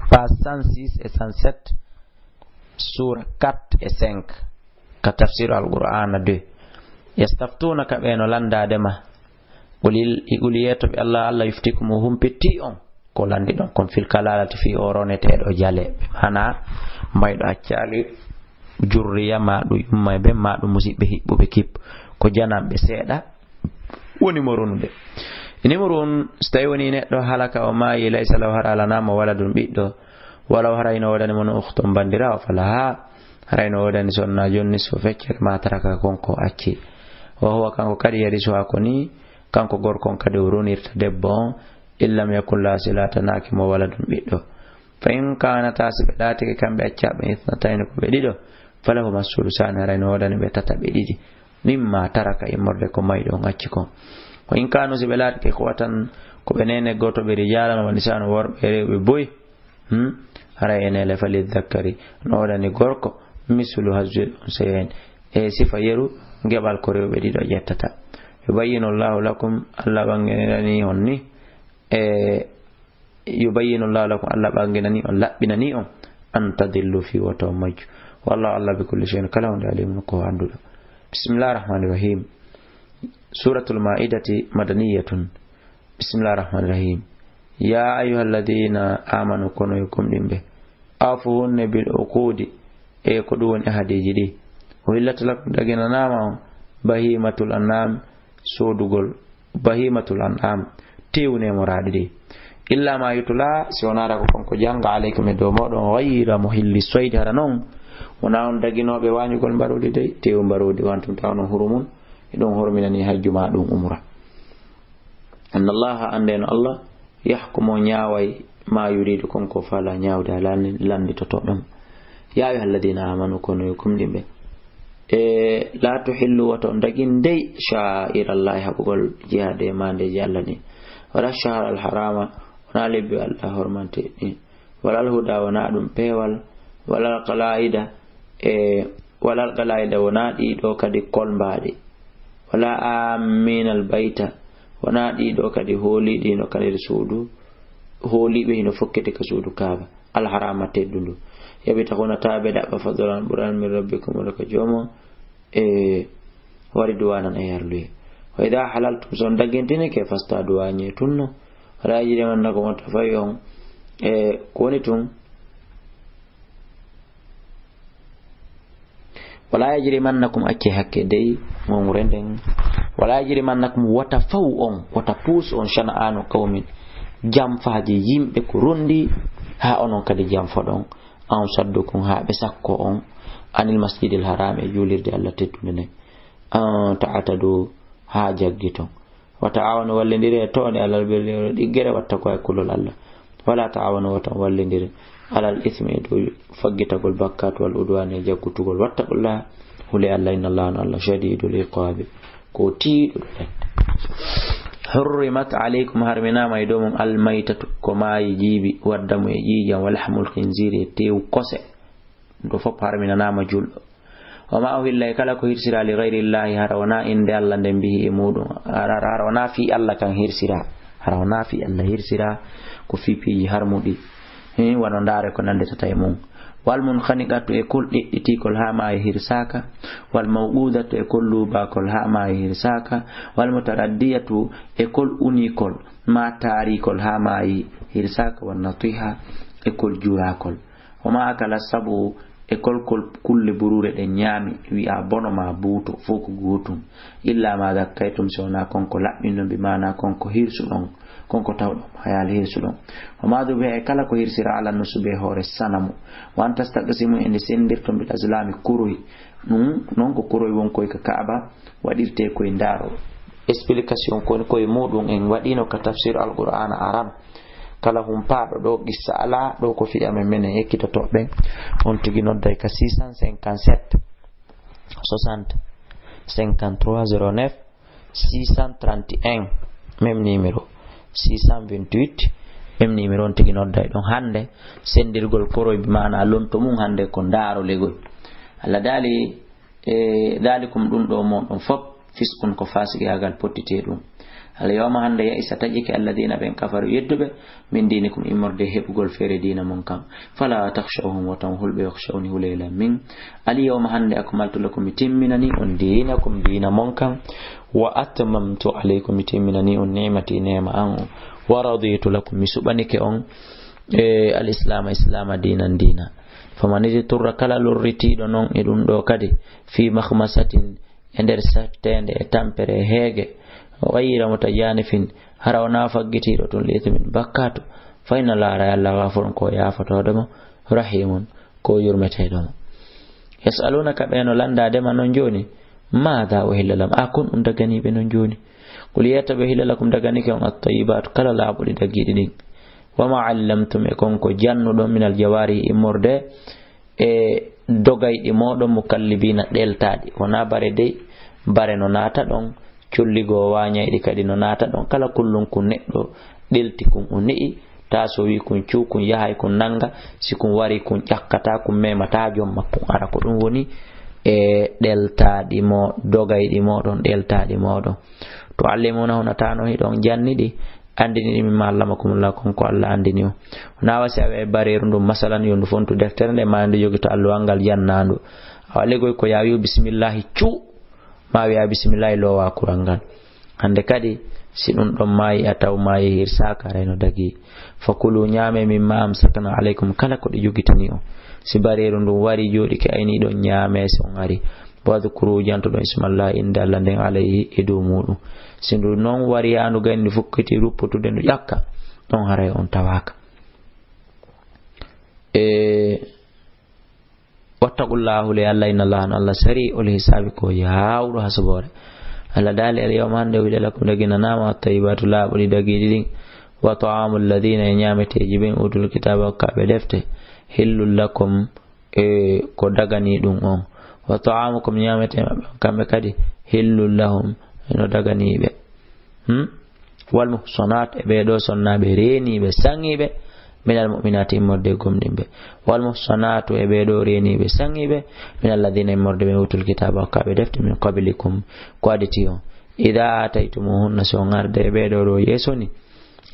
page 106 et 107 sura 4 et 5 ka tafsir al-Qur'an 2 yastaftunaka beno landade ma qul yeto bi Allah yuftikum hum petti on ko landi don kon fil kalalati fi oronetedo jale hana mbaydo accali jurriya madu yumma be madu musibbe hibbube kip ko janambe seeda woni morunude inimorun stay woni neddo halaka o maayi laysa law harala nama waladun biddo walaw harayno wadani mon ukhtum bandira falaha harayno wadani sonna jonni so feccere ma taraka konko acci wa huwa kanko kadi yari so akoni kanko gorkon kadi ronirta debbo illam yakul la silata nakimo waladun biddo fa in kana tasbe dati kambe accabe ithnatayn ko be dido falahu masulusan harayno wadani be tatabe didi mimma taraka imorde ko maydo ngacci kon wa in kanu sibelat ke khwatan ko benene goto be rijalan wa nisan worbe rewbe boy hara enele fali dhakkari no wadani gorko mislu hazil unsayn e sifa yeru ngebal ko rewbe dido jettata yubayyinu Allahu lakum alla bangenani onni yubayyinu Allahu lakum alla bangenani on labbinani on an tadillu fi wa tawmaj wallahu alla bi kulli shay'in kalam alim ko andudo bismillahir rahmanir rahim suratul maidati madaniyatun bismillahir rahmanir rahim ya ayyuhalladhina amanu kunu yukum dimbe afuhunna bil uqudi e ko dum woni hadiji di willat lakum dagena nama bahimatul anam sodugol bahimatul anam tewne moradi de illa ma yutula si onara ko konko janga alaykum do modon ghayra muhilli soydi hara non wona on daginobe wanyugol barodi de tew barodi wantum tawno hurumun idon horminani hajjuma dum umra anna allah andeno allah yahkumu nyaaway ma yuridu konko fala nyaawda landi toto dum ya ayyuhalladhina amanu kunu yukum dimbe la tuhillu wa tondagin dai sha'irallahi habugol jihade mande jallani wala shahr al harama wana libi allah hormante ni wala al huda wana dum pewal wala qalaida wala qalaida wana di do kadi kolbaade wala amin al baita wana di do kadi holi di no kadi suudu holi be no fokkete ka suudu kaaba al harama teddundu yabitaguna tabeda ba fadlan buran min rabbikum wa jomo waridwanan ayarlu wa idha halaltum son dagentene ke fasta duanye tunno wala yiri man nako matafayon konitum wala yajri mannakum akke hakke dai mon renden wala yajri mannakum wata faw on wata pus on shana'anu qaumin jamfaaji yimbe ko rondi ha onon kadi jamfodon an saddukum ha be sakko on anil masjidil haram e julirde Allah teddune an ta'atadu ha jaggito wa ta'awanu wallindire to ne alal birri diggere watta ko kulul Allah wala ta'awanu wa wallindire alal ismi do faggitagol bakkat wal udwan e jaggutugol wattaqullah huli Allah inna Allah shadidul iqab ko tiidu حرمت عليكم هرمنا ما يدوم الميتة كما يجيب والدم يجيجا ولحم الخنزير تيو قسع دفق هرمنا نام جل وما أهل الله كلا كهيرسرا لغير الله هرونا إن دي الله نبيه إمود هرونا في الله كان هيرسرا هرونا في الله هيرسرا كفي بي هرمودي ونندار كنان دي تتايمون والمنخنقة يقول إتيكل هاما يهرساك والموؤودة يقول لوباكل هاما يهرساك والمتردية يقول أنيكل ما تاريكل هاما يهرساك والنطيحة يقول جوراكل وما أكل السبو يقول كل برورة نيامي ويأبون ما بوتو فوق غوتم إلا ما ذكيتم سونا كونكو لأمين بمانا كونكو هيرسلون konko tawdo hayal hirsulon wamadu be kala ko hirsira ala nusube hore sanamu wanta staqsimu ende sendirtum bil azlami kuruy non ko kuruy won koy ka kaaba wadirte koy ndaro explication ko modum en wadino ka tafsir al-Qur'an arab kala hum paado do gissa ala do ko fi amen men ekkito to ben on tigi nodday ka 657 60 5309 631 même numéro 628 même numéro on tigi nodday don hande sendirgol koroy bi mana lonto mum hande ko ndaro legol alla dali dalikum dum do mon on fop fiskun ko fasigi agal potite dum اليوم هند يئس تجك الذين بين كفروا يدب من دينكم إمرد هبقول فير دين منكم فلا تخشوهم وتنهل بيخشوني ليلا من اليوم هند أكملت لكم تمنني دينكم دين منكم وأتممت عليكم تمنني نعمتي نعمة ورضيت لكم مسبنك الإسلام إسلام دينا فمن يتر كلا لورتي دونون إدون دو كدي في مخمسة ender sattende e tampere heege wayira mutajanifin harawna faggitiɗo tun leydi min bakkato fa inna lara Allah ghafurun ko yafotoɗomo rahimun ko yurmeteɗomo yasalunaka ɓeno landadema non joni madha uhilla lam akun daganiɓe non joni qul yataɓe hilla lakum daganike on at-tayyibatu kala laaɓuɗi dagiɗi ɗin wama allamtum e konko jannuɗon min aljawari immorde e dogayɗi moɗon mukallibina ɗeltaɗi wona bare dey bare no naata ɗon culligo wañayɗi kadi no naata ɗon kala kullum kun neɗɗo ɗelti kun o ne'i ta so wi kun cuu kun yahay kun nanga si kun wari kun ƴakkata kun memata jomma kun ara ko ɗum woni e ɗeltaɗi mo dogayɗi moɗon ɗeltaɗi moɗon to allimuna hunatano hiɗon janniɗi andini min mallamakumullah konko Allah andini o na wasi awe bareru ndum masalan yondu fontu deftere nde ma ndu jogi to alluwal ngal jannandu awale goy ko yawi bismillah cu ma wiya bismillah lowa kurangal hande kadi si ɗum ɗon mayi ataw mayi hirsaka rayno dagi fakulu nyame mimma amsakna alaykum kala ko ɗi jogitani o si bareru ndum wari joɗi ke ayni ɗon nyame so ngari wadhkuru jantuɗon ismallah inde Allah nden alayhi e dow muɗum si ndu noon wari yanu gandi fukkiti rupputude ndu ƴakka ɗon haray on tawaka wattaqullahu li Allah inna Allah Allah sari'ul hisabi ko yawɗo hasabore Allah dali al yawma hande wiɗe lakum daginanama at-tayyibatu laaɓuɗi dagiɗi ɗin wa ta'amul ladina ñameteji ɓen utul kitaba kaɓe defte hillul lakum ko dagani ɗum on wa ta'amukum ñamete maɓɓe kamɓe kadi hillul lahum no daganiɓe wal muhsanat e ɓeɗo sonnaɓe reniɓe sangiɓe min al mu'minati immorde gomɗinɓe wal muhsanatu e ɓeɗo reniɓe sangiɓe min alladhina immorde ɓe utul kitaba kaɓe defte min qablikum ko aditi on ida ataytumuhunna si on arde e ɓeɗo ɗo yesoni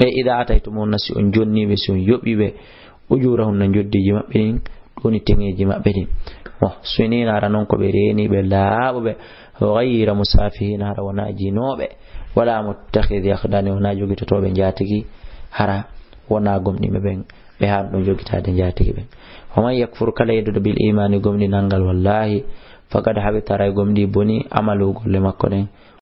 e ida ataytumuhunna si on jonniɓe si on yoɓɓiɓe ujurahunna joddiji maɓɓe ɗin ɗoni teŋeji maɓɓe ɗin muhsinina ara non ko ɓe reniɓe laaɓuɓe ghayra musafihina hara wona jinoɓe wala muttakhidhi akhdani wona jogitotoɓe jatigi hara wona gomɗiɓe ɓen ɓe han ɗum jogitade jatigi ɓen waman yakfur kala yedduɗo bil imani gomɗi nangal wallahi faqad habita ray gomɗi boni amalu golle makko ɗen